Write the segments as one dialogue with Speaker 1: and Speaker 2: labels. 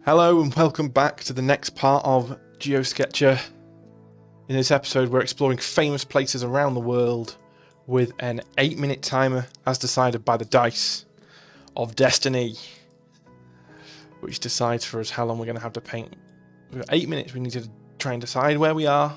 Speaker 1: Hello and welcome back to the next part of GeoSketchr. In this episode we're exploring famous places around the world with an 8-minute timer as decided by the dice of destiny, which decides for us how long we're going to have to paint. We've got 8 minutes, we need to try and decide where we are,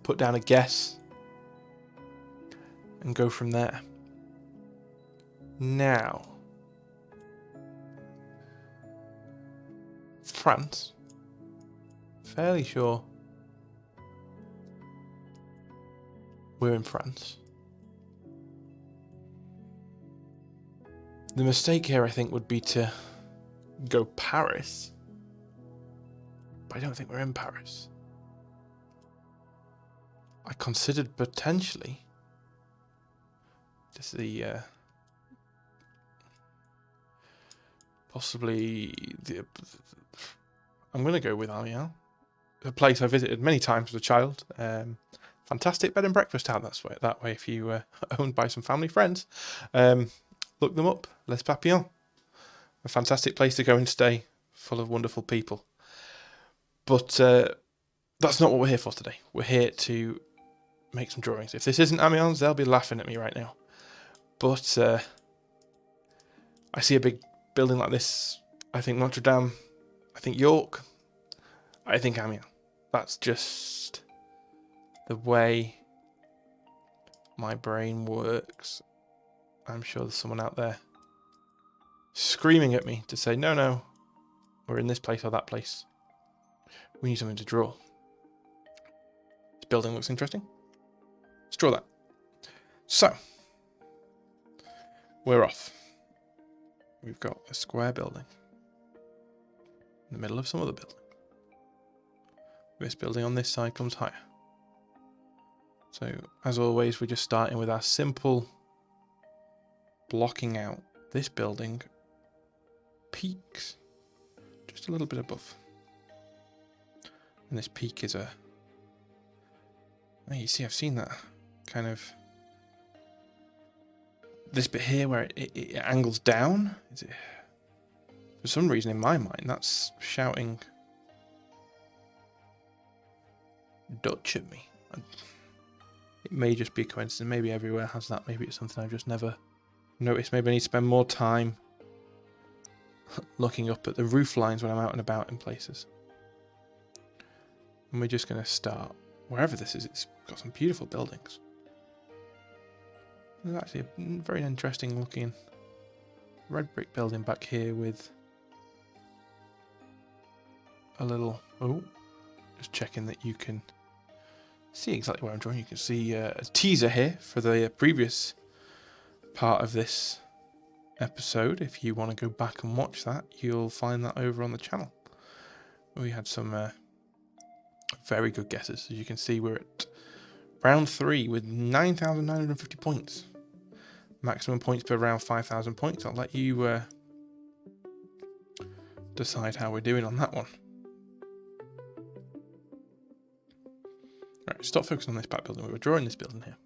Speaker 1: put down a guess and go from there. Now, France, fairly sure we're in France. The mistake here I think would be to go Paris, but I don't think we're in Paris. I considered potentially just I'm going to go with Amiens, a place I visited many times as a child. Fantastic bed and breakfast out that way if you owned by some family friends. Look them up, Les Papillons. A fantastic place to go and stay, full of wonderful people. But that's not what we're here for today. We're here to make some drawings. If this isn't Amiens, they'll be laughing at me right now. But I see a big building like this. I think Notre-Dames. I think York. I think Amiens. That's just the way my brain works. I'm sure there's someone out there screaming at me to say, no, we're in this place or that place. We need something to draw. This building looks interesting. Let's draw that. So, we're off. We've got a square building in the middle of some other building. This building on this side comes higher. So, as always, we're just starting with our simple blocking out. This building peaks just a little bit above. And this peak is oh, you see, I've seen that kind of this bit here where it angles down. For some reason in my mind that's shouting Dutch at me. It may just be a coincidence. Maybe everywhere has that. Maybe it's something I've just never noticed. Maybe I need to spend more time looking up at the roof lines when I'm out and about in places. And we're just going to start wherever this is. It's got some beautiful buildings. There's actually a very interesting looking red brick building back here with a little, just checking that you can see exactly where I'm drawing. You can see a teaser here for the previous part of this episode. If you want to go back and watch that, you'll find that over on the channel. We had some very good guesses. As you can see, we're at round 3 with 9,950 points. Maximum points per round 5,000 points. I'll let you decide how we're doing on that one. Right, stop focusing on this back building. We were drawing this building here.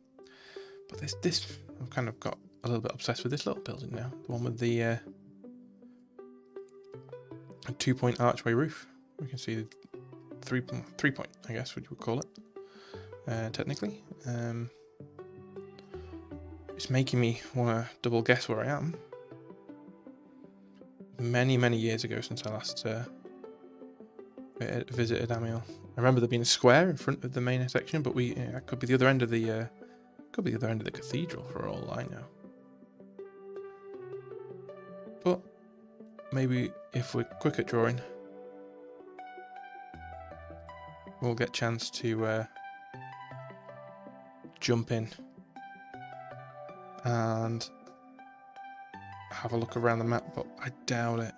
Speaker 1: But this I've kind of got a little bit obsessed with this little building now. The one with the 2-point archway roof. We can see the 3-point, I guess, what you would call it, technically. It's making me want to double guess where I am. Many years ago since I last visited Amiens. I remember there being a square in front of the main section, but that could be the other end of the cathedral for all I know. But maybe if we're quick at drawing, we'll get a chance to jump in and have a look around the map, but I doubt it.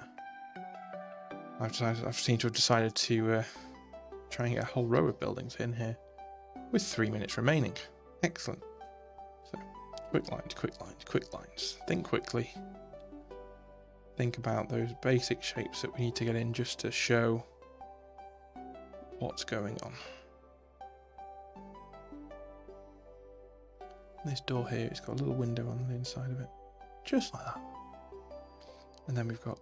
Speaker 1: I've seemed to have decided to try and get a whole row of buildings in here with 3 minutes remaining. Excellent. So, quick lines. Think quickly. Think about those basic shapes that we need to get in just to show what's going on. This door here, it's got a little window on the inside of it. Just like that. And then we've got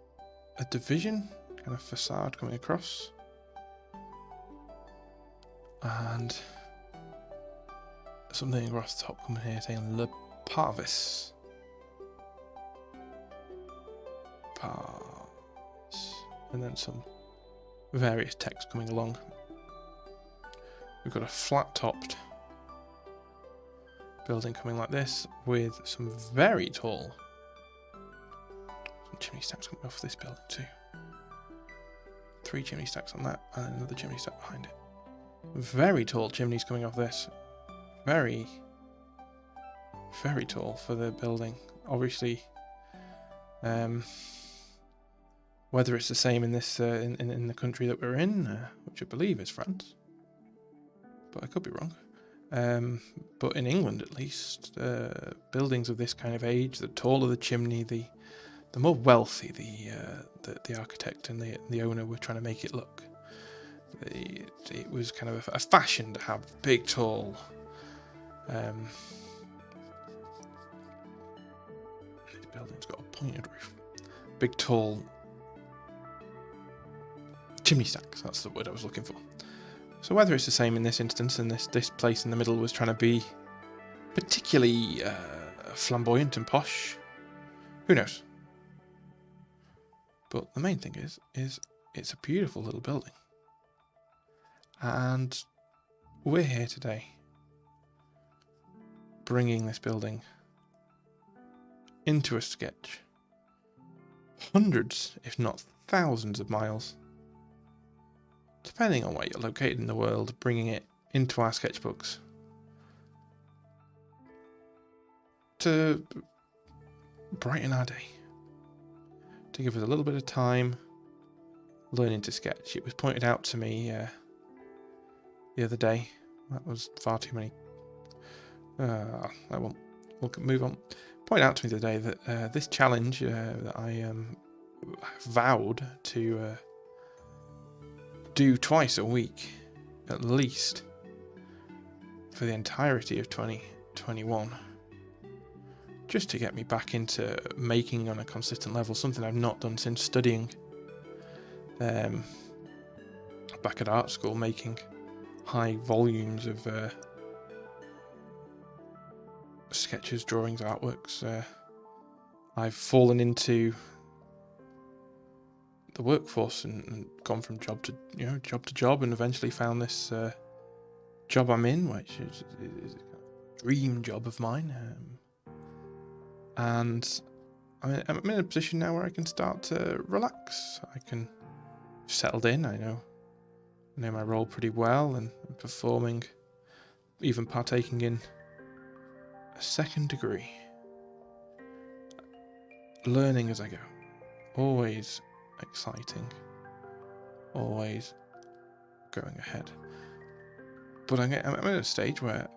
Speaker 1: a division kind of facade coming across. And something across the top coming here saying Le Parvis. And then some various text coming along. We've got a flat-topped building coming like this with some very tall chimney stacks coming off this building too. 3 chimney stacks on that and another chimney stack behind it. Very tall chimneys coming off this. Very, very tall for the building. Obviously, whether it's the same in this in the country that we're in, which I believe is France, but I could be wrong. But in England, at least, buildings of this kind of age, the taller the chimney, the more wealthy the architect and the owner were trying to make it look. It was kind of a fashion to have big, tall. This building's got a pointed roof. Big, tall chimney stacks. That's the word I was looking for. So whether it's the same in this instance, and this place in the middle was trying to be particularly flamboyant and posh, who knows? But the main thing is it's a beautiful little building. And we're here today bringing this building into a sketch hundreds, if not thousands of miles, depending on where you're located in the world, bringing it into our sketchbooks to brighten our day, to give us a little bit of time learning to sketch. It was pointed out to me the other day. That was far too many. We'll move on. Pointed out to me the other day that this challenge that I vowed to do twice a week, at least, for the entirety of 2021, just to get me back into making on a consistent level, something I've not done since studying back at art school, making high volumes of sketches, drawings, artworks. I've fallen into the workforce and gone from job to job, and eventually found this job I'm in, which is a dream job of mine. And I'm in a position now where I can start to relax. I can settled in. I know my role pretty well, and performing, even partaking in a second degree. Learning as I go. Always exciting. Always going ahead. But I'm at a stage where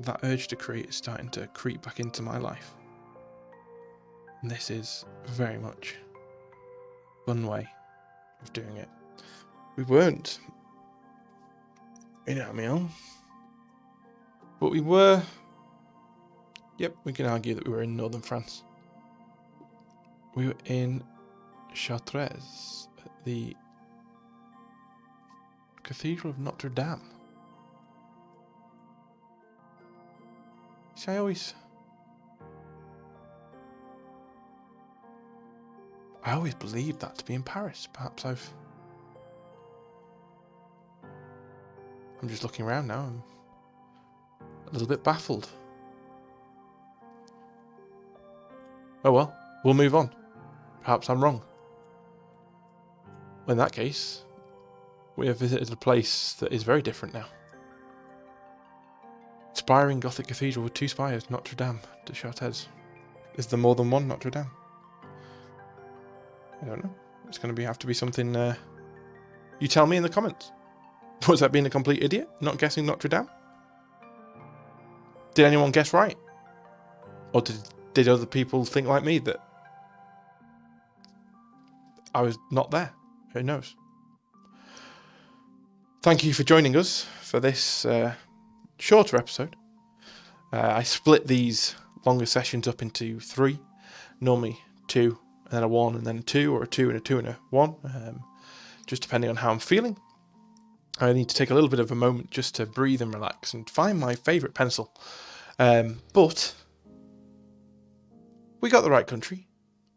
Speaker 1: that urge to create is starting to creep back into my life. And this is very much a fun way of doing it. We weren't in Amiens, but we were. Yep, we can argue that we were in northern France. We were in Chartres, at the Cathedral of Notre-Dames. See, I always believed that to be in Paris. Perhaps I'm just looking around now. I'm a little bit baffled. Oh well, we'll move on. Perhaps I'm wrong. In that case, we have visited a place that is very different now. Spiraling Gothic cathedral with 2 spires, Notre-Dame de Chartres. Is there more than one Notre-Dame? I don't know. It's going to have to be something. You tell me in the comments. Was that being a complete idiot? Not guessing Notre-Dame? Did anyone guess right? Or did other people think like me that I was not there? Who knows? Thank you for joining us for this shorter episode. I split these longer sessions up into 3. Normally 2, and then a 1, and then a 2, or a 2 and a 2 and a 1. just depending on how I'm feeling. I need to take a little bit of a moment just to breathe and relax and find my favourite pencil. But we got the right country.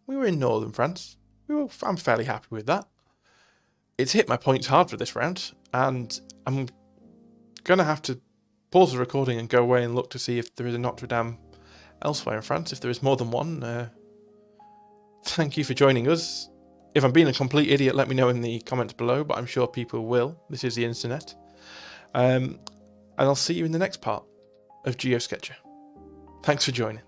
Speaker 1: We were in northern France. I'm fairly happy with that. It's hit my points hard for this round, and I'm going to have to pause the recording and go away and look to see if there is a Notre-Dame elsewhere in France, if there is more than one. Thank you for joining us. If I'm being a complete idiot, let me know in the comments below, but I'm sure people will. This is the internet. And I'll see you in the next part of GeoSketchr. Thanks for joining.